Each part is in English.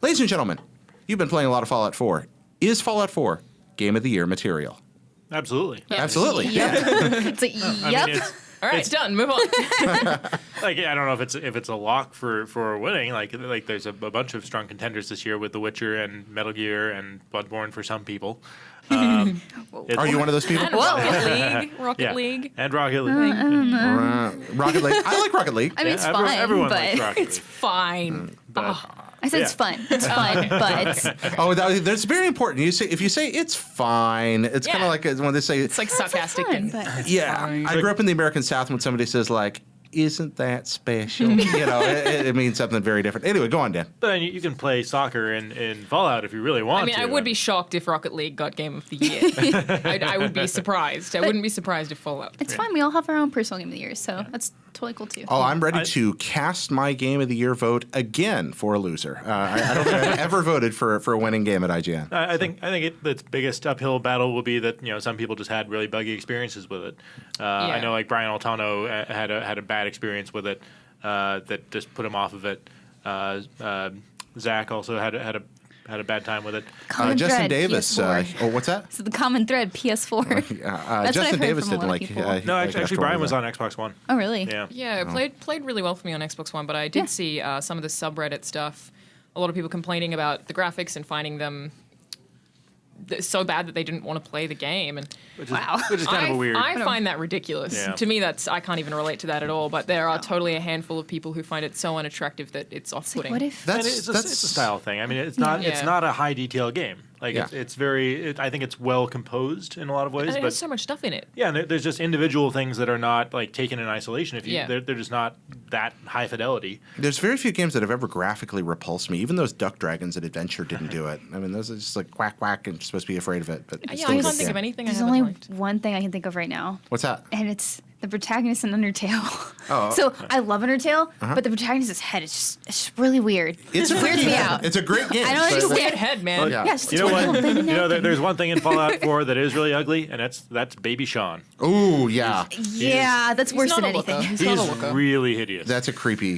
Ladies and gentlemen, you've been playing a lot of Fallout 4. Is Fallout 4 Game of the Year material? Absolutely. Yeah. Absolutely. Yeah. It's like, yep. All right, done. Move on. Like, I don't know if it's a lock for winning. Like there's a bunch of strong contenders this year with The Witcher and Metal Gear and Bloodborne for some people. Are you one of those people? And Rocket League. And Rocket League. Rocket League. I like Rocket League. I mean, it's Everyone fine, likes but Rocket It's League. fine. I said it's fun. It's fun, but Oh, that's very important. If you say it's fine, it's kind Yeah. of like when they say It's like sarcastic. fun, but yeah. I grew up in the American South. When somebody says like, "Isn't that special?" it means something very different. Anyway, go on, Dan. But you can play soccer in Fallout if you really want I mean, to. I would be shocked if Rocket League got Game of the Year. I would be surprised. I wouldn't be surprised if Fallout. it's fine. We all have our own personal game of the year, so that's totally cool too. Oh, I'm ready to cast my Game of the Year vote again for a loser. I don't think I've ever voted for a winning game at IGN. I think its biggest uphill battle will be that some people just had really buggy experiences with it. I know like Brian Altano had a bad experience with it that just put him off of it. Zach also had a bad time with it. Common Justin thread, Davis. PS4. What's that? So the common thread, PS4. That's what I've Justin heard Davis from a didn't lot like. of people. No, actually, Brian was on Xbox One. Oh, really? Yeah. Yeah, it played really well for me on Xbox One, but I did see some of the subreddit stuff. A lot of people complaining about the graphics and finding them so bad that they didn't want to play the game. And Which is kind of a weird. I find that ridiculous. Yeah. To me, I can't even relate to that at all. But there are totally a handful of people who find it so unattractive that it's off-putting. What if? And it's a style thing. I mean, it's not a high detail game. Like it's very. I think it's well composed in a lot of ways. And it but has so much stuff in it. yeah, and there's just individual things that are not like taken in isolation. Yeah. They're just not that high fidelity. There's very few games that have ever graphically repulsed me. Even those Duck Dragons at Adventure didn't do it. I mean, those are just like quack quack and you're supposed to be afraid of it. But it's Yeah, still I a can't good think game. of anything I There's haven't only liked. one thing I can think of right now, What's that? and it's the protagonist in Undertale. Oh. So I love Undertale, but the protagonist's head is just really weird. It's It weirds me out. It's a great game. I know but- it's Weird head, man. Yeah. Yeah, just You know a what? little bit There's one thing in Fallout 4 that is really ugly, and that's Baby Sean. Ooh, yeah. Yeah, that's worse not than a looker. anything. He's not a He's looker. really hideous. That's a creepy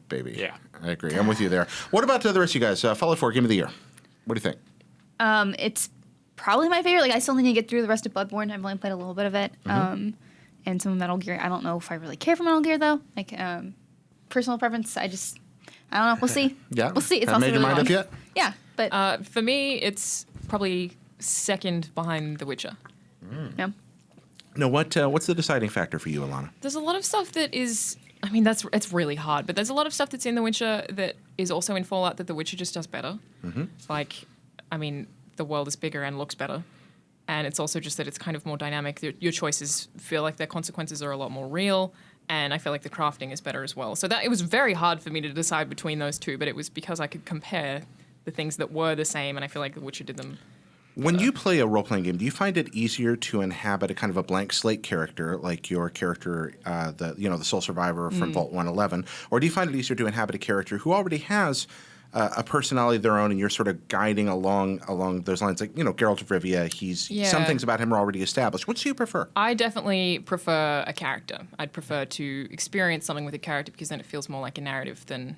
baby. Yeah. I agree. I'm with you there. What about the rest of you guys? Fallout 4 Game of the Year. What do you think? It's probably my favorite. Like, I still need to get through the rest of Bloodborne. I've only played a little bit of it. And some Metal Gear. I don't know if I really care for Metal Gear, though. Like, personal preference, I don't know. We'll see. Yeah. We'll see. It's Haven't also made your really mind long. up yet? Yeah, but For me, it's probably second behind The Witcher. no. No, what's the deciding factor for you, Alana? There's a lot of stuff that is. I mean, it's really hard, but there's a lot of stuff that's in The Witcher that is also in Fallout that The Witcher just does better. Like, I mean, the world is bigger and looks better. And it's also just that it's kind of more dynamic. Your choices feel like their consequences are a lot more real. And I feel like the crafting is better as well. So it was very hard for me to decide between those two, but it was because I could compare the things that were the same, and I feel like The Witcher did them. When you play a role-playing game, do you find it easier to inhabit a kind of a blank slate character, like your character, the sole survivor from Vault 111, or do you find it easier to inhabit a character who already has a personality of their own, and you're sort of guiding along those lines? Like, Geralt of Rivia, some things about him are already established. Which do you prefer? I definitely prefer a character. I'd prefer to experience something with a character because then it feels more like a narrative than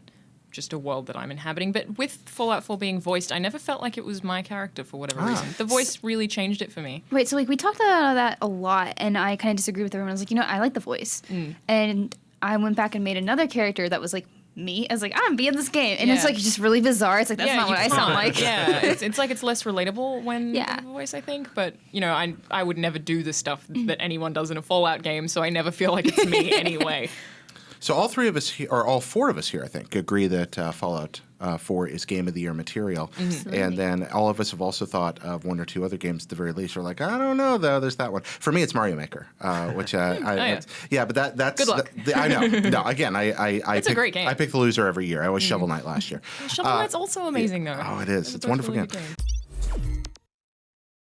just a world that I'm inhabiting. But with Fallout 4 being voiced, I never felt like it was my character for whatever reason. The voice really changed it for me. Wait, so like we talked about that a lot, and I kind of disagree with everyone. I was like, I like the voice. And I went back and made another character that was like me. I was like, I'm being this game. And it's Yeah. like just really bizarre. It's like, that's not you what I sound like. Yeah, it's like it's less relatable when Yeah. the voice, I think. But, I would never do the stuff that anyone does in a Fallout game, so I never feel like it's me anyway. So all three of us here, or all four of us here, I think, agree that Fallout 4 is Game of the Year material. And then all of us have also thought of one or two other games at the very least. We're like, I don't know, though. There's that one. For me, it's Mario Maker, which but that's Good luck. I know. No, again, I It's a great game. I pick the loser every year. I was Shovel Knight last year. Shovel Knight's also amazing, though. Oh, it is. It's a Both wonderful really game. good games.